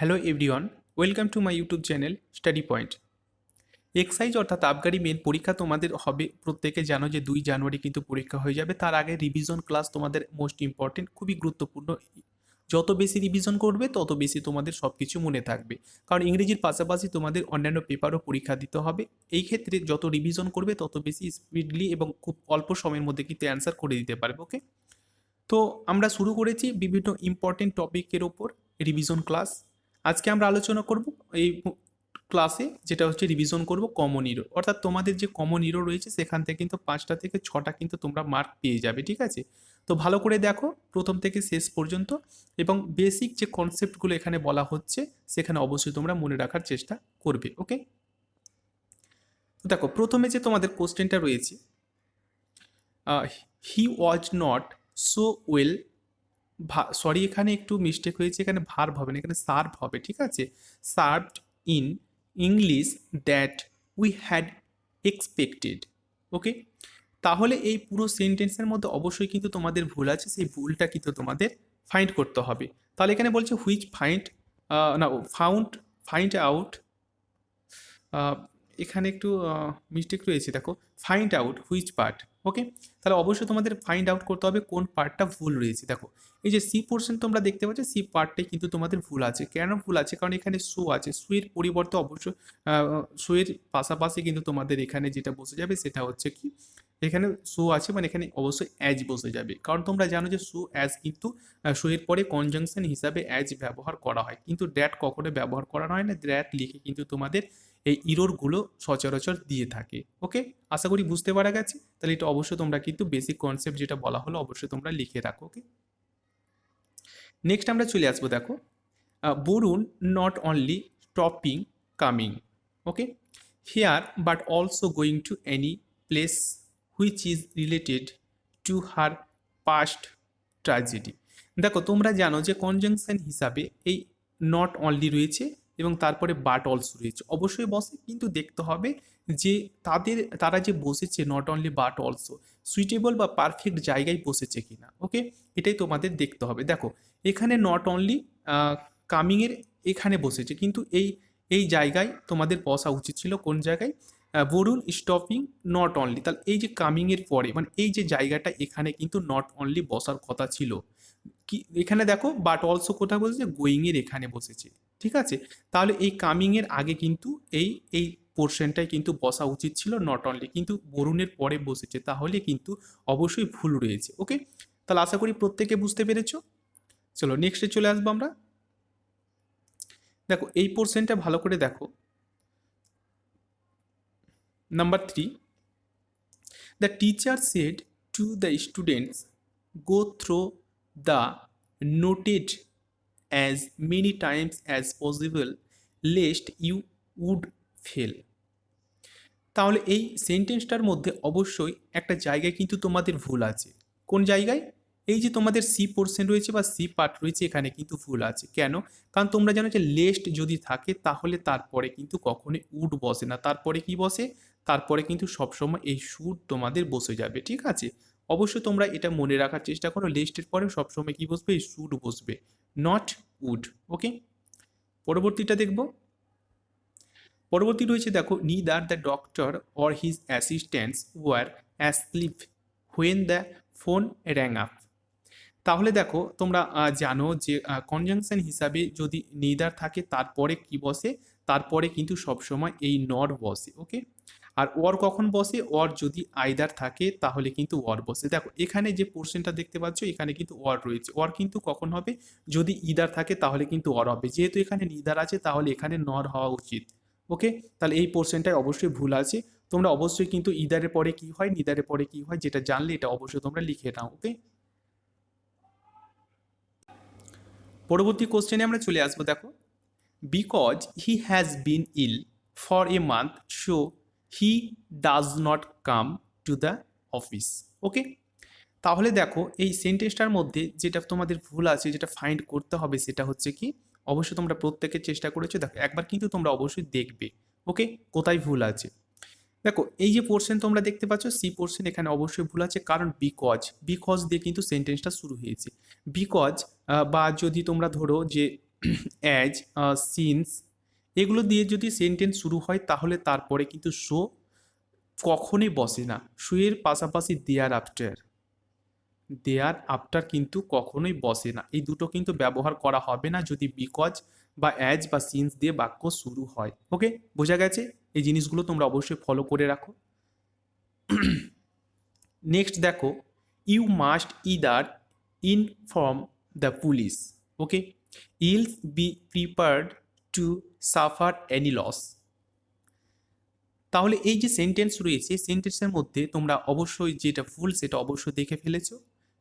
Hello everyone, welcome to my YouTube channel study point. Excise অর্থাৎ আবগারি main পরীক্ষা তোমাদের হবে, প্রত্যেকে জানো যে 2 জানুয়ারি কিন্তু পরীক্ষা হয়ে যাবে। তার আগে রিভিশন ক্লাস তোমাদের মোস্ট ইম্পর্টেন্ট, খুবই গুরুত্বপূর্ণ। যত বেশি রিভিশন করবে তত বেশি তোমাদের সব কিছু মনে থাকবে, কারণ ইংরেজির পাশাপাশি তোমাদের অন্যান্য পেপারও পরীক্ষা দিতে হবে। এই ক্ষেত্রে যত রিভিশন করবে তত বেশি স্পিডলি এবং খুব অল্প সময়ের মধ্যে কিন্তু অ্যান্সার করে দিতে পারবে। ওকে, তো আমরা শুরু করেছি বিভিন্ন ইম্পর্টেন্ট টপিকের ওপর রিভিশন ক্লাস। আজকে আমরা আলোচনা করব এই ক্লাসে, যেটা হচ্ছে রিভিশন করব কমন ইরো, অর্থাৎ তোমাদের যে কমন ইরো রয়েছে সেখান থেকে কিন্তু 5টা থেকে 6টা কিন্তু তোমরা মার্ক পেয়ে যাবে। ঠিক আছে, তো ভালো করে দেখো প্রথম থেকে শেষ পর্যন্ত, এবং বেসিক যে কনসেপ্টগুলো এখানে বলা হচ্ছে সেখানে অবশ্যই তোমরা মনে রাখার চেষ্টা করবে। ওকে, তো দেখো প্রথমে যে তোমাদের কোশ্চেনটা রয়েছে, he was not so well, sorry এখানে একটু মিস্টেক হয়েছে, এখানে ভার্ব হবে না, এখানে সার্ভ হবে। ঠিক আছে, served in English that we had expected. Okay, তাহলে এই পুরো সেন্টেন্সের মধ্যে অবশ্যই কিন্তু তোমাদের ভুল আছে, সেই ভুলটা কিন্তু তোমাদের ফাইন্ড করতে হবে। তাহলে এখানে বলছে হুইচ ফাইন্ড, না ফাউন্ড, ফাইন্ড আউট, এখানে একটু মিস্টেক রয়েছে, দেখো ফাইন্ড আউট হুইচ পার্ট। ওকে, তাহলে অবশ্যই তোমাদের ফাইন্ড আউট করতে হবে কোন পার্টটা ভুল রয়েছে। দেখো এই যে সি পোর্শন তোমরা দেখতে পাচ্ছ, সি পার্টটাই কিন্তু তোমাদের ভুল আছে। কেন ভুল আছে? কারণ এখানে শো আছে, শো এর পরিবর্তে অবশ্যই শো এর পাশাপাশি কিন্তু তোমাদের এখানে যেটা বসে যাবে সেটা হচ্ছে কি, এখানে শো আছে মানে এখানে অবশ্যই অ্যাজ বসে যাবে। কারণ তোমরা জানো যে শো অ্যাজ কিন্তু শো এর পরে কনজাংশন হিসাবে অ্যাজ ব্যবহার করা হয়, কিন্তু দ্যাট কখনো ব্যবহার করা হয় না। দ্যাট লিখে কিন্তু তোমাদের এই ইরোরগুলো সচরাচর দিয়ে থাকে। ওকে, আশা করি বুঝতে পারা গেছে। তাহলে এটা অবশ্যই তোমরা কিন্তু বেসিক কনসেপ্ট যেটা বলা হলো অবশ্যই তোমরা লিখে রাখো। ওকে, নেক্সট আমরা চলে আসবো। দেখো Barun not only stopping coming, okay, here but also going to any place which is related to her past tragedy. দেখো তোমরা জানো যে কনজাংশন হিসাবে এই নট অনলি রয়েছে এবং তারপরে বাট অলসো রয়েছে, অবশ্যই বসে, কিন্তু দেখতে হবে যে তারা যে বসেছে not only but also suitable বা পারফেক্ট জায়গায় বসেছে কিনা। ওকে, এটাই তোমাদের দেখতে হবে। দেখো এখানে নট অনলি কামিংয়ের এখানে বসেছে, কিন্তু এই এই জায়গায় তোমাদের বসা উচিত ছিল কোন জায়গায়, বরুণ স্টপিং নট অনলি। তাহলে এই যে কামিংয়ের পরে মানে এই যে জায়গাটা এখানে কিন্তু নট অনলি বসার কথা ছিল। কি এখানে দেখো বাট অলসো কোথায় বসেছে, গোয়িংয়ের এখানে বসেছে। ঠিক আছে, তাহলে এই কামিংয়ের আগে কিন্তু এই এই পোর্শনটাই কিন্তু বসা উচিত ছিল নট অনলি, কিন্তু বরুণের পরে বসেছে, তাহলে কিন্তু অবশ্যই ভুল রয়েছে। ওকে, তাহলে আশা করি প্রত্যেকে বুঝতে পেরেছো। চলো নেক্সটে চলে আসবো আমরা। দেখো এই পোর্শনটা ভালো করে দেখো, number 3, the teacher said to the students go through the noted as many times as possible lest you would fail। তাহলে এই সেন্টেন্সটার মধ্যে অবশ্যই একটা জায়গায় কিন্তু তোমাদের ভুল আছে। কোন জায়গায়? এই যে তোমাদের সি পোর্শন রয়েছে বা সি পার্ট রয়েছে, এখানে কিন্তু ভুল আছে। কেন? কারণ তোমরা জানো যে লেস্ট যদি থাকে তাহলে তারপরে কিন্তু কখনোই উড বসে না, তারপরে কি বসে, তারপরে কিন্তু সবসময় এই শুড তোমাদের বসে যাবে। ঠিক আছে, অবশ্যই তোমরা এটা মনে রাখার চেষ্টা করো, লিস্টের পরে সবসময় কি বসবে, এই শুড বসবে, নট উড। ওকে, পরবর্তীটা দেখব। পরবর্তী রয়েছে দেখো, neither the doctor or his assistants were asleep when the phone rang up. তাহলে দেখো তোমরা জানো যে কনজাংশন হিসাবে যদি নিদার থাকে তারপরে কি বসে, তারপরে কিন্তু সবসময় এই নর বসে। ওকে, আর ওর কখন বসে, ওর যদি আইদার থাকে তাহলে কিন্তু ওর বসে। দেখো এখানে যে পোর্শনটা দেখতে পাচ্ছ এখানে কিন্তু ওর রয়েছে, ওর কিন্তু কখন হবে, যদি ইদার থাকে তাহলে কিন্তু ওর হবে, যেহেতু এখানে নিদার আছে তাহলে এখানে নর হওয়া উচিত। ওকে, তাহলে এই পোর্শনটায় অবশ্যই ভুল আছে। তোমরা অবশ্যই কিন্তু ইদারের পরে কি হয়, নিদারের পরে কি হয় যেটা জানলে এটা অবশ্যই তোমরা লিখে নাও। ওকে, পরবর্তী কোশ্চেনে আমরা চলে আসবো। দেখো because he has been ill for a month so he does not come to the office. Okay, তাহলে দেখো এই সেন্টেন্সটার মধ্যে যেটা তোমাদের ভুল আছে, যেটা ফাইন্ড করতে হবে সেটা হচ্ছে কি, অবশ্যই তোমরা প্রত্যেকের চেষ্টা করেছো, দেখো একবার কিন্তু তোমরা অবশ্যই দেখবে। ওকে, কোথায় ভুল আছে। দেখো এই যে পোর্শন তোমরা দেখতে পাচ্ছ সি পোর্শন, এখানে অবশ্যই ভুল আছে, কারণ বিকজ দিয়ে কিন্তু সেন্টেন্সটা শুরু হয়েছে। বিকজ বা যদি তোমরা ধরো যে অ্যাজ, সিন্স, এগুলো দিয়ে যদি সেন্টেন্স শুরু হয় তাহলে তারপরে কিন্তু শো কখনোই বসে না। শো এর পাশাপাশি দেয়ার আফটার কিন্তু কখনোই বসে না। এই দুটো কিন্তু ব্যবহার করা হবে না যদি বিকজ বা অ্যাজ বা সিন্স দিয়ে বাক্য শুরু হয়। ওকে, বোঝা গেছে? এই জিনিসগুলো তোমরা অবশ্যই ফলো করে রাখো। নেক্সট দেখো, you must either inform the police, okay, else be prepared to suffer any loss. তাহলে এই যে সেন্টেন্স রয়েছে, সেন্টেন্সের মধ্যে তোমরা অবশ্যই যেটা ভুল সেটা অবশ্যই দেখে ফেলেছো।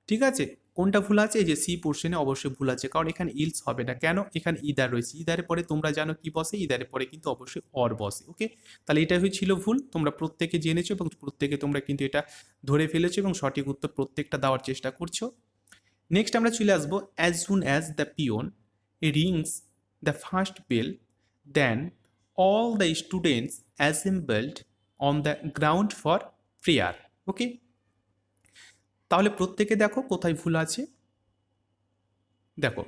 ঠিক আছে, কোনটা ভুল আছে? এই যে সি পোর্শনে অবশ্যই ভুল আছে, কারণ এখানে ইলস হবে না। কেন? এখানে ইদার রয়েছে, ইদারের পরে তোমরা জানো কি বসে, ইদারের পরে কিন্তু অবশ্যই অর বসে। ওকে, তাহলে এটা হয়েছিল ভুল, তোমরা প্রত্যেকে জেনেছো এবং প্রত্যেকে তোমরা কিন্তু এটা ধরে ফেলেছো এবং সঠিক উত্তর প্রত্যেকটা দেওয়ার চেষ্টা করছো। নেক্সট আমরা চলে আসবো, as soon as the peon rings the first bell then all the students assembled on the ground for prayer. Okay, তাহলে প্রত্যেকে দেখো কোথায় ভুল আছে। দেখো,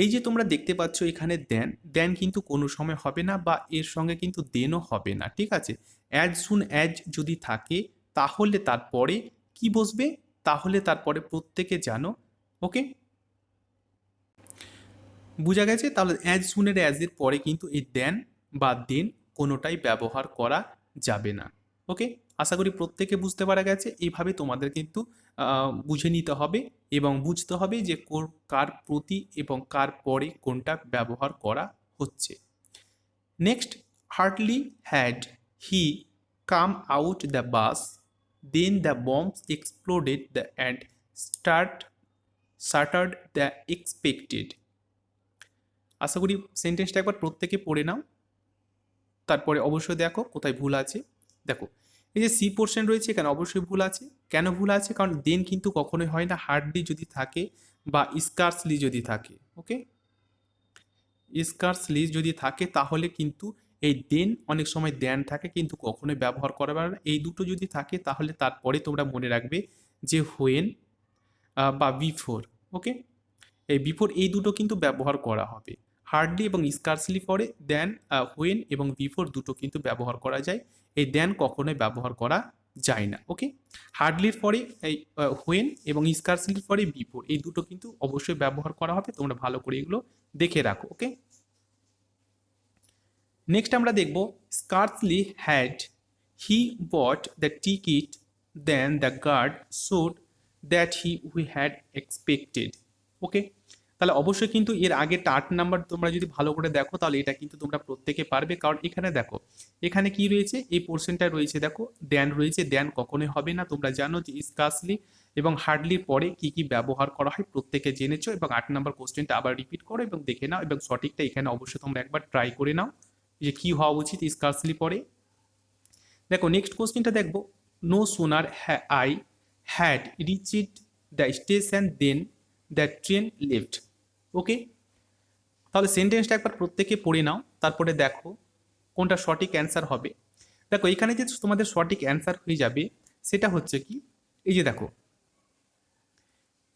এই যে তোমরা দেখতে পাচ্ছ এখানে দেন, দেন কিন্তু কোনো সময় হবে না বা এর সঙ্গে কিন্তু দেনও হবে না। ঠিক আছে, অ্যাজ সুন অ্যাজ যদি থাকে তাহলে তারপরে কি বসবে? তাহলে তারপরে প্রত্যেকে জানো। ওকে, বোঝা গেছে? তাহলে অ্যাজ সুনের অ্যাজের পরে কিন্তু এই দেন বা দেন কোনোটাই ব্যবহার করা যাবে না। ওকে, আশা করি প্রত্যেকে বুঝতে পারা গেছে। এইভাবে তোমাদের কিন্তু বুঝে নিতে হবে এবং বুঝতে হবে যে কার প্রতি এবং কার পরে কোনটা ব্যবহার করা হচ্ছে। Next, hardly had he come out the bus then the bombs exploded the and shattered the expected. আশা করি সেন্টেন্সটা একবার প্রত্যেকে পড়ে নাও, তারপরে অবশ্যই দেখো কোথায় ভুল আছে। দেখো, এই যে সি পোর্শন রয়েছে এখানে অবশ্যই ভুল আছে। কেন ভুল আছে? কারণ দেন কিন্তু কখনোই হয় না, হার্ডলি যদি থাকে বা স্কার্সলি যদি থাকে। ওকে, স্কার্সলি যদি থাকে তাহলে কিন্তু এই দেন অনেক সময় দেন থাকে কিন্তু কখনোই ব্যবহার করা যাবে না। এই দুটো যদি থাকে তাহলে তারপরে তোমরা মনে রাখবে যে হোয়েন বা বিফোর। ওকে, এই বিফোর এই দুটো কিন্তু ব্যবহার করা হবে। হার্ডলি এবং স্কার্সলি পরে দেন, হোয়েন এবং বিফোর দুটো কিন্তু ব্যবহার করা যায়, এই দেন কখনোই ব্যবহার করা যায় না। ওকে, হার্ডলির পরে এই হোয়েন এবং স্কার্সলির পরে বিফোর এই দুটো কিন্তু অবশ্যই ব্যবহার করা হবে, তোমরা ভালো করে এগুলো দেখে রাখো। ওকে, নেক্সট আমরা দেখব, scarcely had he bought the ticket then the guard showed that we had expected. Okay, তাহলে অবশ্যই কিন্তু এর আগে 8 নাম্বার তোমরা যদি ভালো করে দেখো তাহলে এটা কিন্তু তোমরা প্রত্যেকে পারবে, কারণ এখানে দেখো এখানে কি রয়েছে, এই পোর্শনটা রয়েছে, দেখো দেন রয়েছে, দেন কখনোই হবে না। তোমরা জানো যে স্কার্সলি এবং হার্ডলির পরে কি কি ব্যবহার করা হয় প্রত্যেকে জেনেছো, এবং 8 নাম্বার কোশ্চেনটা আবার রিপিট করো এবং দেখে নাও এবং সঠিকটা এখানে অবশ্যই তোমরা একবার ট্রাই করে নাও যে কি হওয়া উচিত স্কার্সলি পরে। দেখো নেক্সট কোশ্চেনটা দেখবো, no sooner I had reached the station then the train left. Okay, তাহলে সেন্টেন্সটা একবার প্রত্যেকে পড়ে নাও, তারপরে দেখো কোনটা সঠিক অ্যান্সার হবে। দেখো এখানে যে তোমাদের সঠিক অ্যান্সার হয়ে যাবে সেটা হচ্ছে কি, এই যে দেখো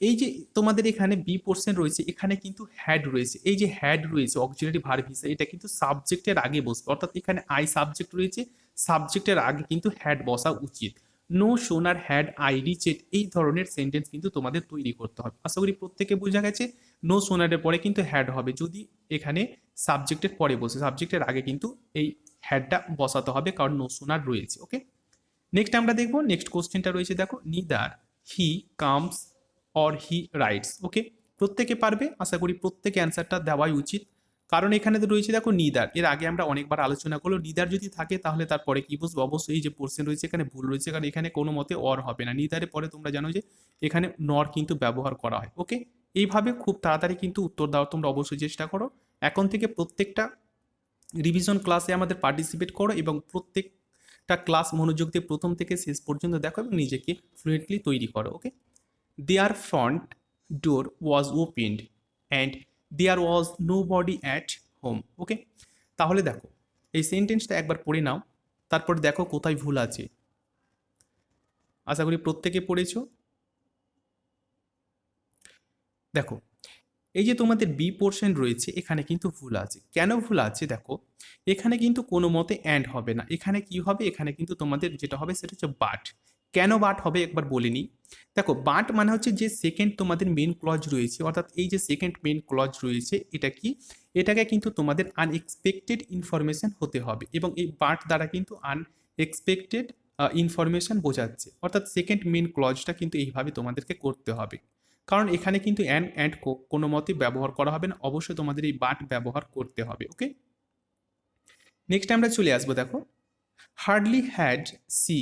এই যে তোমাদের এখানে বি পোর্শন রয়েছে, এখানে কিন্তু হ্যাড রয়েছে। এই যে হ্যাড রয়েছে অক্সিলারি ভার্ব হিসেবে, এটা কিন্তু সাবজেক্টের আগে বসবে, অর্থাৎ এখানে আই সাবজেক্ট রয়েছে, সাবজেক্টের আগে কিন্তু হ্যাড বসা উচিত। No sooner had I reached, এই ধরনের সেন্টেন্স কিন্তু তোমাদের তৈরি করতে হবে। আশা করি প্রত্যেকে বোঝা গেছে। নো সোনারের পরে কিন্তু হ্যাড হবে যদি এখানে সাবজেক্টের পরে বসে, সাবজেক্টের আগে কিন্তু এই হ্যাডটা বসাতে হবে কারণ নো সোনার রয়েছে। ওকে, নেক্সট আমরা দেখবো, নেক্সট কোশ্চেনটা রয়েছে দেখো, neither he comes or he writes. Okay, প্রত্যেকে পারবে, আশা করি প্রত্যেকে অ্যান্সারটা দেওয়াই উচিত, কারণ এখানে তো রয়েছে দেখো নিদার, এর আগে আমরা অনেকবার আলোচনা করলো নিদার যদি থাকে তাহলে তারপরে কি বসবো, অবশ্যই এই যে পোর্শন রয়েছে এখানে ভুল রয়েছে, কারণ এখানে কোনো মতে অর হবে না। নিদারের পরে তোমরা জানো যে এখানে নর কিন্তু ব্যবহার করা হয়। ওকে, এইভাবে খুব তাড়াতাড়ি কিন্তু উত্তর দেওয়ার তোমরা অবশ্যই চেষ্টা করো। এখন থেকে প্রত্যেকটা রিভিশন ক্লাসে আমাদের পার্টিসিপেট করো এবং প্রত্যেকটা ক্লাস মনোযোগ দিয়ে প্রথম থেকে শেষ পর্যন্ত দেখো এবং নিজেকে ফ্লুয়েন্টলি তৈরি করো। Okay, their front door was opened and there was nobody at home. Okay, তাহলে দেখো এই সেন্টেন্সটা একবার পড়ে নাও, তারপর দেখো কোথায় ভুল আছে। আশা করি প্রত্যেকে পড়েছো। দেখো এই যে তোমাদের বি পোর্শন রয়েছে এখানে কিন্তু ভুল আছে। কেন ভুল আছে দেখো, এখানে কিন্তু কোনো মতে অ্যান্ড হবে না, এখানে কি হবে, এখানে কিন্তু তোমাদের যেটা হবে সেটা হচ্ছে বাট। কেন বাট হবে একবার বলে নিই। দেখো বাট মানে হচ্ছে যে সেকেন্ড তোমাদের মেন ক্লজ রয়েছে, অর্থাৎ এই যে সেকেন্ড মেন ক্লজ রয়েছে এটা কি, এটাকে কিন্তু তোমাদের আনএক্সপেক্টেড ইনফরমেশন হতে হবে, এবং এই বাট দ্বারা কিন্তু আনএক্সপেক্টেড ইনফরমেশন বোঝাচ্ছে, অর্থাৎ সেকেন্ড মেন ক্লজটা কিন্তু এইভাবে তোমাদেরকে করতে হবে। কারণ এখানে কিন্তু অ্যান্ড কোনো মতে ব্যবহার করা হবে না, অবশ্যই তোমাদের এই বাট ব্যবহার করতে হবে। ওকে, নেক্সট আমরা চলে আসবো। দেখো, hardly had she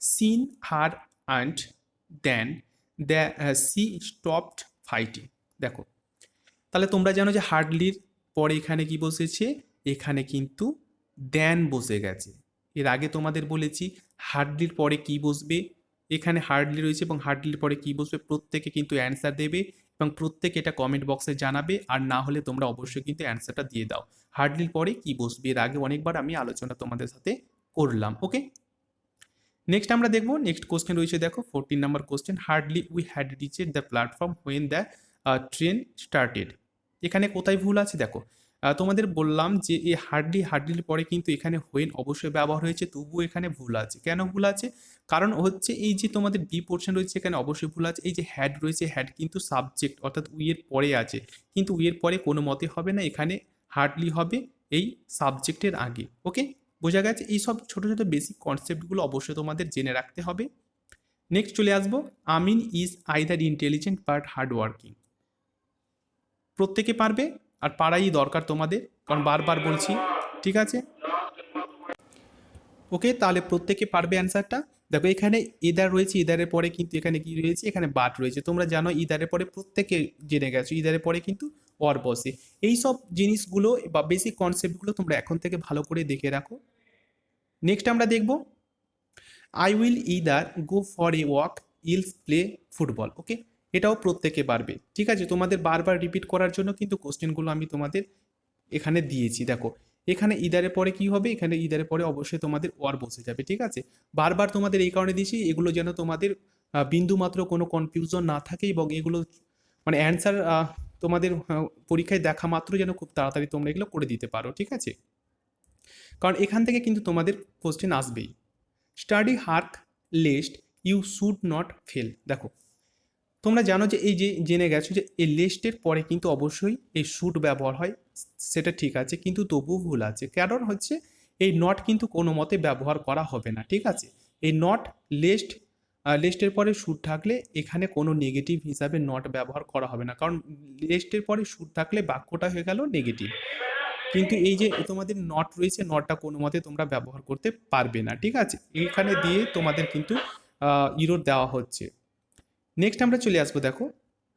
seen her and then she stopped fighting. দেখো, তাহলে তোমরা জানো যে হার্ডলির পরে এখানে কি বসেছে, এখানে কিন্তু দেন বসে গেছে। এর আগে তোমাদের বলেছি হার্ডলির পরে কি বসবে, এখানে হার্ডলি রয়েছে এবং হার্ডলির পরে কি বসবে, প্রত্যেকে কিন্তু অ্যান্সার দেবে এবং প্রত্যেকে এটা কমেন্ট বক্সে জানাবে, আর না হলে তোমরা অবশ্যই কিন্তু অ্যান্সারটা দিয়ে দাও। হার্ডলির পরে কি বসবে এর আগে অনেকবার আমি আলোচনা তোমাদের সাথে করলাম। ওকে, নেক্সট আমরা দেখবো, নেক্সট কোশ্চেন রয়েছে। দেখো 14 number question, hardly we had reached the platform when the train started. এখানে কোথায় ভুল আছে দেখো, তোমাদের বললাম যে এই হার্ডলির পরে কিন্তু এখানে হোয়েন অবশ্যই ব্যবহার হয়েছে, তবুও এখানে ভুল আছে। কেন ভুল আছে, কারণ হচ্ছে এই যে তোমাদের বি পোর্শন রয়েছে এখানে অবশ্যই ভুল আছে। এই যে হ্যাড রয়েছে, হ্যাড কিন্তু সাবজেক্ট অর্থাৎ উইয়ের পরে আছে, কিন্তু উইয়ের পরে কোনো মতে হবে না, এখানে হার্ডলি হবে এই সাবজেক্টের আগে। ওকে, বোঝা গেছে। এই সব ছোটো ছোটো বেসিক কনসেপ্টগুলো অবশ্যই তোমাদের জেনে রাখতে হবে। নেক্সট চলে আসবো, Amin is either intelligent but hard working. প্রত্যেকে পারবে, আর পারাই দরকার তোমাদের, কারণ বারবার বলছি, ঠিক আছে। ওকে, তাহলে প্রত্যেকে পারবে অ্যান্সারটা। দেখো এখানে ইদার রয়েছে, ইদারের পরে কিন্তু এখানে কি রয়েছে, এখানে বাট রয়েছে। তোমরা জানো ইদারের পরে প্রত্যেকে জেনে গেছো, ইদারের পরে কিন্তু অর বসে। এই সব জিনিসগুলো বা বেসিক কনসেপ্টগুলো তোমরা এখন থেকে ভালো করে দেখে রাখো। নেক্সট আমরা দেখব, I will either go for a walk else play football. Okay, এটাও প্রত্যেকে পারবে, ঠিক আছে। তোমাদের বারবার রিপিট করার জন্য কিন্তু কোশ্চেনগুলো আমি তোমাদের এখানে দিয়েছি। দেখো এখানে ইদারের পরে কি হবে, এখানে ইদারের পরে অবশ্যই তোমাদের ওয়ার বসে যাবে, ঠিক আছে। বারবার তোমাদের এই কারণে দিয়েছি, এগুলো যেন তোমাদের বিন্দু মাত্র কোনো কনফিউশন না থাকে, এবং এগুলো মানে অ্যান্সার তোমাদের পরীক্ষায় দেখা মাত্র যেন খুব তাড়াতাড়ি তোমরা এগুলো করে দিতে পারো, ঠিক আছে। কারণ এখান থেকে কিন্তু তোমাদের কোশ্চেন আসবেই। Study hard lest you should not fail. দেখো তোমরা জানো যে এই যে জেনে গেছো যে এই লিস্টের পরে কিন্তু অবশ্যই এই শুড ব্যবহার হয়, সেটা ঠিক আছে, কিন্তু তবুও ভুল আছে। কারণ হচ্ছে এই নট কিন্তু কোনো মতে ব্যবহার করা হবে না, ঠিক আছে। এই নট লিস্টের পরে শুড থাকলে এখানে কোনো নেগেটিভ হিসাবে নট ব্যবহার করা হবে না, কারণ লিস্টের পরে শুড থাকলে বাক্যটা হয়ে গেল নেগেটিভ। কিন্তু এই যে তোমাদের নট রয়েছে, নটটা কোনো মতে তোমরা ব্যবহার করতে পারবে না, ঠিক আছে। এইখানে দিয়ে তোমাদের কিন্তু ইরোর দেওয়া হচ্ছে। নেক্সট আমরা চলে আসবো। দেখো,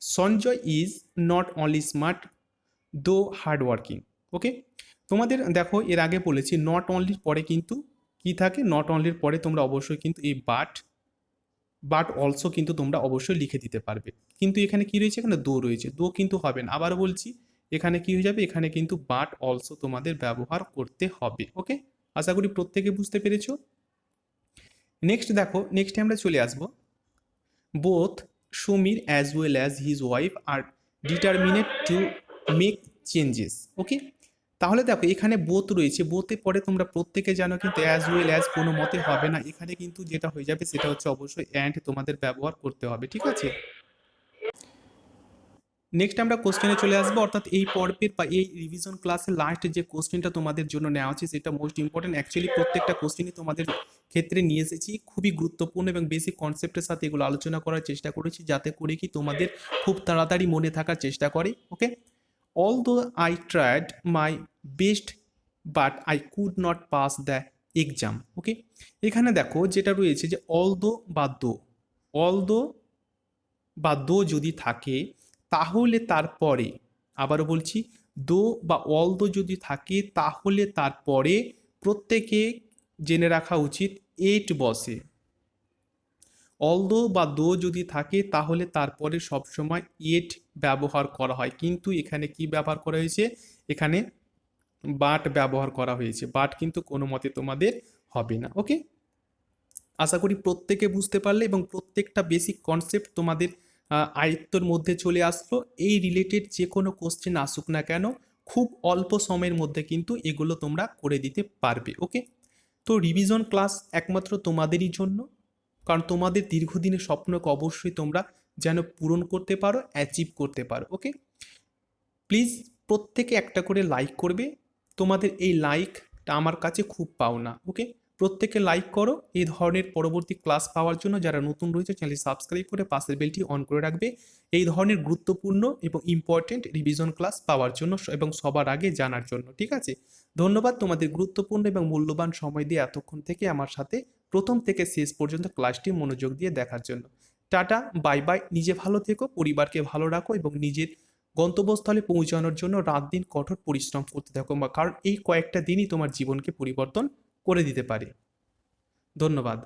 Sanjay is not only smart দো হার্ড ওয়ার্কিং। ওকে, তোমাদের দেখো এর আগে বলেছি নট অনলির পরে কিন্তু কি থাকে, নট অনলির পরে তোমরা অবশ্যই কিন্তু এই বাট অলসো কিন্তু তোমরা অবশ্যই লিখে দিতে পারবে। কিন্তু এখানে কি রয়েছে, এখানে দো রয়েছে, দো কিন্তু হবে না। আবারও বলছি, এখানে কি হয়ে যাবে, এখানে কিন্তু বাট অলসো তোমাদের ব্যবহার করতে হবে। ওকে, আশা করি প্রত্যেকে বুঝতে পেরেছো। নেক্সট দেখো, নেক্সটে আমরা চলে আসবো, both Samir as well as his wife are determined to make changes. Okay, তাহলে দেখো এখানে বোথ রয়েছে, বোথে পরে তোমরা প্রত্যেকে জানো কিন্তু অ্যাজ ওয়েল অ্যাজ কোনো মতে হবে না, এখানে কিন্তু যেটা হয়ে যাবে সেটা হচ্ছে অবশ্যই অ্যান্ড তোমাদের ব্যবহার করতে হবে, ঠিক আছে। নেক্সট আমরা কোশ্চেনে চলে আসবো, অর্থাৎ এই পর্বের বা এই রিভিশন ক্লাসের লাস্ট যে কোশ্চেনটা তোমাদের জন্য নেওয়া আছে সেটা মোস্ট ইম্পর্টেন্ট। অ্যাকচুয়ালি প্রত্যেকটা কোশ্চেনই তোমাদের ক্ষেত্রে নিয়ে এসেছি, খুবই গুরুত্বপূর্ণ এবং বেসিক কনসেপ্টের সাথে এগুলো আলোচনা করার চেষ্টা করেছি, যাতে করে কি তোমাদের খুব তাড়াতাড়ি মনে থাকার চেষ্টা করে। Okay, although I tried my best but I could not pass the exam. Okay, এখানে দেখো যেটা রয়েছে যে অলদো বা দো যদি থাকে তাহলে তারপরে, আবারও বলছি, দো বা অল দো যদি থাকে তাহলে তারপরে প্রত্যেকে জেনে রাখা উচিত এট বসে। অল দো বা দো যদি থাকে তাহলে তারপরে সবসময় এট ব্যবহার করা হয়, কিন্তু এখানে কি ব্যবহার করা হয়েছে, এখানে বাট ব্যবহার করা হয়েছে। বাট কিন্তু কোনো মতে তোমাদের হবে না। ওকে, আশা করি প্রত্যেকে বুঝতে পারলে এবং প্রত্যেকটা বেসিক কনসেপ্ট তোমাদের আয়ত্তর মধ্যে চলে আসলো। এই রিলেটেড যে কোনো কোশ্চেন আসুক না কেন, খুব অল্প সময়ের মধ্যে কিন্তু এগুলো তোমরা করে দিতে পারবে। ওকে, তো রিভিশন ক্লাস একমাত্র তোমাদেরই জন্য, কারণ তোমাদের দীর্ঘদিনের স্বপ্নকে অবশ্যই তোমরা যেন পূরণ করতে পারো, অ্যাচিভ করতে পারো। ওকে, প্লিজ প্রত্যেকে একটা করে লাইক করবে। তোমাদের এই লাইকটা আমার কাছে খুব পাওনা। ওকে, প্রত্যেকে লাইক করো এই ধরনের পরবর্তী ক্লাস পাওয়ার জন্য। যারা নতুন রয়েছে চ্যানেলটি সাবস্ক্রাইব করে পাশের বেলটি অন করে রাখবে এই ধরনের গুরুত্বপূর্ণ এবং ইম্পর্টেন্ট রিভিশন ক্লাস পাওয়ার জন্য এবং সবার আগে জানার জন্য। ঠিক আছে, ধন্যবাদ তোমাদের গুরুত্বপূর্ণ এবং মূল্যবান সময় দিয়ে এতক্ষণ থেকে আমার সাথে প্রথম থেকে শেষ পর্যন্ত ক্লাসটি মনোযোগ দিয়ে দেখার জন্য। Tata, bye bye. নিজে ভালো থেকো, পরিবারকে ভালো রাখো এবং নিজের গন্তব্যস্থলে পৌঁছানোর জন্য রাত দিন কঠোর পরিশ্রম করতে থাকো, কারণ এই কয়েকটা দিনই তোমার জীবনকে পরিবর্তন করে দিতে পারে। ধন্যবাদ।